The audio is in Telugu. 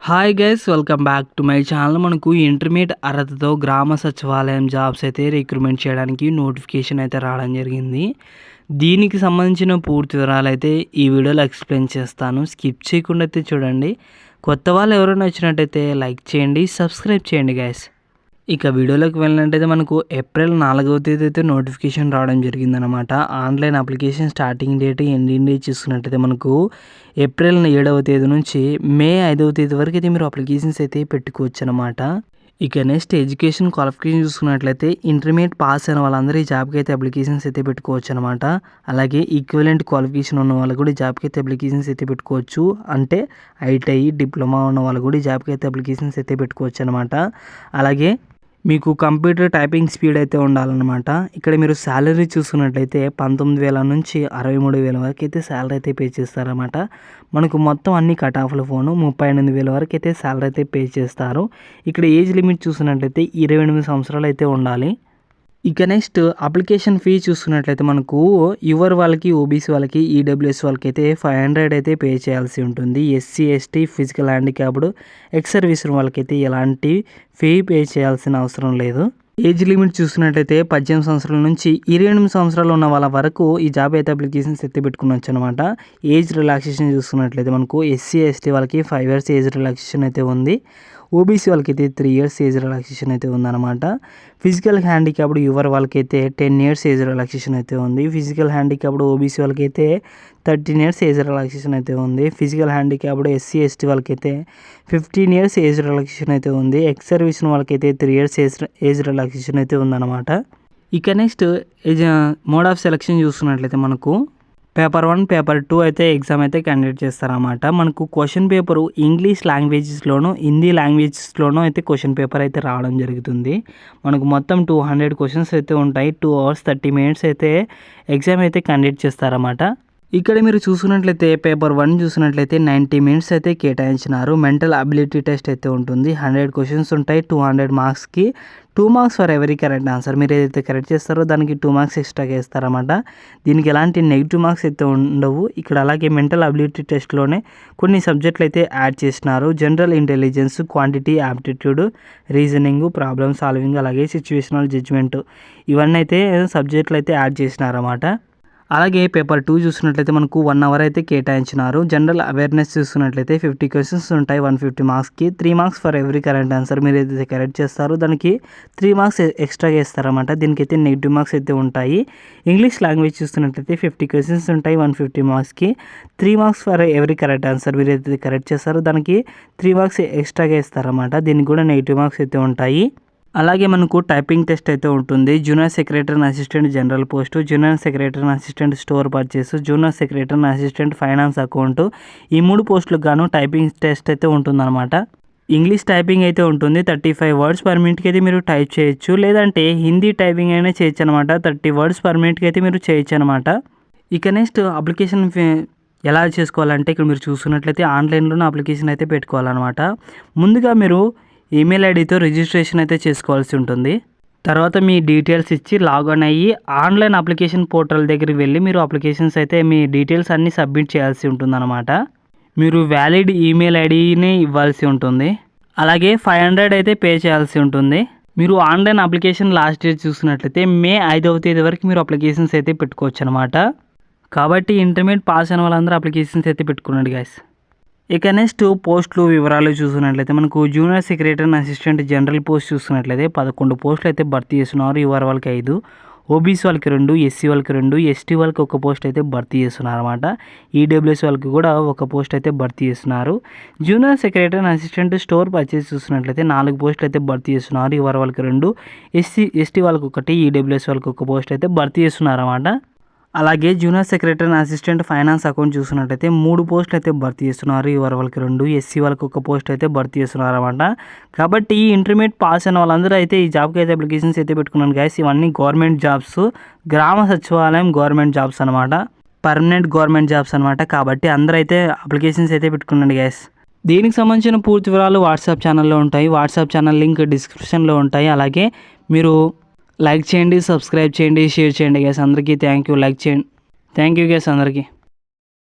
Hi guys, welcome back to my channel. మనకు ఇంటర్మీడియట్ అర్హతతో గ్రామ సచివాలయం జాబ్స్ అయితే రిక్రూట్మెంట్ చేయడానికి నోటిఫికేషన్ అయితే రావడం జరిగింది. దీనికి సంబంధించిన పూర్తి వివరాలు అయితే ఈ వీడియోలో ఎక్స్ప్లెయిన్ చేస్తాను. స్కిప్ చేయకుండా అయితే చూడండి. కొత్త వాళ్ళు ఎవరైనా వచ్చినట్టయితే లైక్ చేయండి, సబ్స్క్రైబ్ చేయండి గైస్. ఇక వీడియోలోకి వెళ్ళినట్టయితే మనకు ఏప్రిల్ 4వ తేదీ అయితే నోటిఫికేషన్ రావడం జరిగిందనమాట. Online application starting date ending date చూసుకున్నట్టయితే మనకు ఏప్రిల్ 7వ తేదీ నుంచి మే 5వ తేదీ వరకు అయితే మీరు అప్లికేషన్స్ అయితే పెట్టుకోవచ్చు అనమాట. ఇక నెక్స్ట్ ఎడ్యుకేషన్ క్వాలిఫికేషన్ చూసుకున్నట్లయితే ఇంటర్మీడియట్ పాస్ అయిన వాళ్ళందరూ ఈ జాబ్కి అయితే అప్లికేషన్స్ అయితే పెట్టుకోవచ్చు అనమాట. అలాగే ఈక్వలెంట్ క్వాలిఫికేషన్ ఉన్న వాళ్ళు కూడా ఈ జాబ్కి అయితే అప్లికేషన్స్ అయితే పెట్టుకోవచ్చు. అంటే ఐటీఐ డిప్లొమా ఉన్న వాళ్ళు కూడా ఈ జాబ్కి అయితే అప్లికేషన్స్ అయితే పెట్టుకోవచ్చు అనమాట. అలాగే మీకు కంప్యూటర్ టైపింగ్ స్పీడ్ అయితే ఉండాలన్నమాట. ఇక్కడ మీరు శాలరీ చూసుకున్నట్లయితే 19,000 నుంచి 63,000 వరకు అయితే శాలరీ అయితే పే చేస్తారన్నమాట. మనకు మొత్తం అన్ని కట్ ఆఫ్ల ఫోను 38,000 వరకు అయితే శాలరీ అయితే పే చేస్తారు. ఇక్కడ ఏజ్ లిమిట్ చూసుకున్నట్లయితే 28 సంవత్సరాలు అయితే ఉండాలి. ఇక నెక్స్ట్ అప్లికేషన్ ఫీ చూసుకున్నట్లయితే మనకు యువర్ వాళ్ళకి, ఓబీసీ వాళ్ళకి, ఈడబ్ల్యూఎస్ వాళ్ళకి అయితే 500 అయితే పే చేయాల్సి ఉంటుంది. SC, ST, physical handicapped, ex service వాళ్ళకైతే ఎలాంటి ఫీ పే చేయాల్సిన అవసరం లేదు. ఏజ్ లిమిట్ చూసినట్లయితే 18 సంవత్సరాల నుంచి 28 సంవత్సరాలు ఉన్న వాళ్ళ వరకు ఈ జాబ్ అయితే అప్లికేషన్స్ అయితే పెట్టుకునొచ్చు అనమాట. ఏజ్ రిలాక్సేషన్ చూసుకున్నట్లయితే మనకు ఎస్సీ, ఎస్టీ వాళ్ళకి 5 years ఏజ్ రిలాక్సేషన్ అయితే ఉంది. ఓబీసీ వాళ్ళకైతే 3 years ఏజ్ రిలాక్సేషన్ అయితే ఉందన్నమాట. ఫిజికల్ హ్యాండిక్యాప్డ్ యువర్ వాళ్ళకైతే 10 years ఏజ్ రిలాక్సేషన్ అయితే ఉంది. ఫిజికల్ హ్యాండిక్యాప్డ్ ఓబీసీ వాళ్ళకైతే 13 years ఏజ్ రిలాక్సేషన్ అయితే ఉంది. ఫిజికల్ హ్యాండిక్యాప్డ్ ఎస్సీ, ఎస్టీ వాళ్ళకైతే 15 years ఏజ్ రిలాక్సేషన్ అయితే ఉంది. ఎక్స్ సర్వీస్ వాళ్ళకైతే 3 years ఏజ్ రిలాక్సేషన్ అయితే ఉందన్నమాట. ఇక నెక్స్ట్ మోడ్ ఆఫ్ సెలెక్షన్ చూసుకున్నట్లయితే మనకు పేపర్ 1, పేపర్ 2 అయితే ఎగ్జామ్ అయితే కండక్ట్ చేస్తారన్నమాట. మనకు క్వశ్చన్ పేపరు ఇంగ్లీష్ లాంగ్వేజెస్లోనూ, హిందీ లాంగ్వేజెస్లోనూ అయితే క్వశ్చన్ పేపర్ అయితే రావడం జరుగుతుంది. మనకు మొత్తం 200 క్వశ్చన్స్ అయితే ఉంటాయి. 2 hours 30 minutes అయితే ఎగ్జామ్ అయితే కండక్ట్ చేస్తారన్నమాట. ఇక్కడ మీరు చూసుకున్నట్లయితే పేపర్ 1 చూసినట్లయితే 90 minutes అయితే కేటాయించినారు. మెంటల్ అబిలిటీ టెస్ట్ అయితే ఉంటుంది. 100 questions ఉంటాయి. 200 marksకి 2 marks for every correct answer. మీరు ఏదైతే కరెక్ట్ చేస్తారో దానికి 2 marks ఎక్స్ట్రాగా వేస్తారన్నమాట. దీనికి ఎలాంటి నెగిటివ్ మార్క్స్ అయితే ఉండవు. ఇక్కడ అలాగే మెంటల్ అబిలిటీ టెస్ట్లోనే కొన్ని సబ్జెక్టులు అయితే యాడ్ చేసినారు. General intelligence, quantity, aptitude, reasoning, problem solving, అలాగే సిచ్యువేషనల్ జడ్జ్మెంట్, ఇవన్నీ అయితే సబ్జెక్టులు అయితే యాడ్ చేసినారన్నమాట. అలాగే పేపర్ 2 చూసినట్లయితే మనకు 1 hour అయితే కేటాయించినారు. జనరల్ అవేర్నెస్ చూసుకున్నట్లయితే 50 questions ఉంటాయి 150 marksకి. 3 marks for every correct answer. మీరు ఏదైతే కరెక్ట్ చేస్తారో దానికి 3 marks ఎక్స్ట్రాగా వేస్తారన్నమాట. దీనికైతే నెగిటివ్ మార్క్స్ అయితే ఉంటాయి. ఇంగ్లీష్ లాంగ్వేజ్ చూస్తున్నట్లయితే 50 questions ఉంటాయి 150 marksకి. 3 marks for every correct answer. మీరు ఏదైతే కరెక్ట్ చేస్తారో దానికి 3 marks ఎక్స్ట్రాగా వేస్తారన్నమాట. దీనికి కూడా నెగిటివ్ మార్క్స్ అయితే ఉంటాయి. అలాగే మనకు టైపింగ్ టెస్ట్ అయితే ఉంటుంది. Junior secretary and assistant general post, junior secretary and assistant store purchase, junior secretary and assistant finance account, ఈ 3 పోస్టులకు గాను టైపింగ్ టెస్ట్ అయితే ఉంటుందన్నమాట. ఇంగ్లీష్ టైపింగ్ అయితే ఉంటుంది. 35 words per minute అయితే మీరు టైప్ చేయొచ్చు. లేదంటే హిందీ టైపింగ్ అయినా చేయొచ్చు అనమాట. 30 words per minute అయితే మీరు చేయొచ్చు అనమాట. ఇక నెక్స్ట్ అప్లికేషన్ ఎలా చేసుకోవాలంటే ఇక్కడ మీరు చూసుకున్నట్లయితే ఆన్లైన్లోనే అప్లికేషన్ అయితే పెట్టుకోవాలన్నమాట. ముందుగా మీరు ఈమెయిల్ ఐడితో రిజిస్ట్రేషన్ అయితే చేసుకోవాల్సి ఉంటుంది. తర్వాత మీ డీటెయిల్స్ ఇచ్చి లాగిన్ అయ్యి ఆన్లైన్ అప్లికేషన్ పోర్టల్ దగ్గరికి వెళ్ళి మీరు అప్లికేషన్స్ అయితే మీ డీటెయిల్స్ అన్నీ సబ్మిట్ చేయాల్సి ఉంటుందన్నమాట. మీరు వ్యాలిడ్ ఈమెయిల్ ఐడిని ఇవ్వాల్సి ఉంటుంది. అలాగే 500 అయితే పే చేయాల్సి ఉంటుంది. మీరు ఆన్లైన్ అప్లికేషన్ లాస్ట్ డేట్ చూసినట్లయితే మే 5వ తేదీ వరకు మీరు అప్లికేషన్స్ అయితే పెట్టుకోవచ్చు అనమాట. కాబట్టి ఇంటర్మీడియట్ పాస్ అయిన వాళ్ళందరూ అప్లికేషన్స్ అయితే పెట్టుకున్నాడు గైస్. ఇక నెక్స్ట్ పోస్టులు వివరాలు చూసుకున్నట్లయితే మనకు junior secretary and assistant general post చూసుకున్నట్లయితే 11 పోస్టులు అయితే భర్తీ చేస్తున్నారు. యువర్ వాళ్ళకి 5, ఓబీసీ వాళ్ళకి 2, ఎస్సీ వాళ్ళకి 2, ఎస్టీ వాళ్ళకి 1 పోస్ట్ అయితే భర్తీ చేస్తున్నారు అనమాట. ఈడబ్ల్యూఎస్ వాళ్ళకి కూడా 1 పోస్ట్ అయితే భర్తీ చేస్తున్నారు. Junior secretary and assistant store purchase చూసినట్లయితే 4 పోస్టులు అయితే భర్తీ చేస్తున్నారు. యువర్ వాళ్ళకి 2, ఎస్టీ వాళ్ళకి 1, ఈడబ్ల్యూఎస్ వాళ్ళకి 1 పోస్ట్ అయితే భర్తీ చేస్తున్నారు అనమాట. అలాగే junior secretary and assistant finance account చూసినట్టయితే 3 పోస్టులు అయితే భర్తీ చేస్తున్నారు. యువర్ వాళ్ళకి 2, ఎస్సీ వాళ్ళకి 1 పోస్ట్ అయితే భర్తీ చేస్తున్నారు అనమాట. కాబట్టి ఈ ఇంటర్మీడియట్ పాస్ అయిన వాళ్ళందరూ అయితే ఈ జాబ్కి అయితే అప్లికేషన్స్ అయితే పెట్టుకున్నాను గైస్. ఇవన్నీ గవర్నమెంట్ జాబ్స్, గ్రామ సచివాలయం గవర్నమెంట్ జాబ్స్ అనమాట, పర్మనెంట్ గవర్నమెంట్ జాబ్స్ అనమాట. కాబట్టి అందరూ అయితే అప్లికేషన్స్ అయితే పెట్టుకున్నాను గైస్. దీనికి సంబంధించిన పూర్తి వివరాలు వాట్సాప్ ఛానల్లో ఉంటాయి. వాట్సాప్ ఛానల్ లింక్ డిస్క్రిప్షన్లో ఉంటాయి. అలాగే మీరు లైక్ చేయండి, సబ్స్క్రైబ్ చేయండి, షేర్ చేయండి గైస్. అందరికీ థ్యాంక్ యూ. లైక్ చేయండి. థ్యాంక్ యూ గైస్ అందరికీ.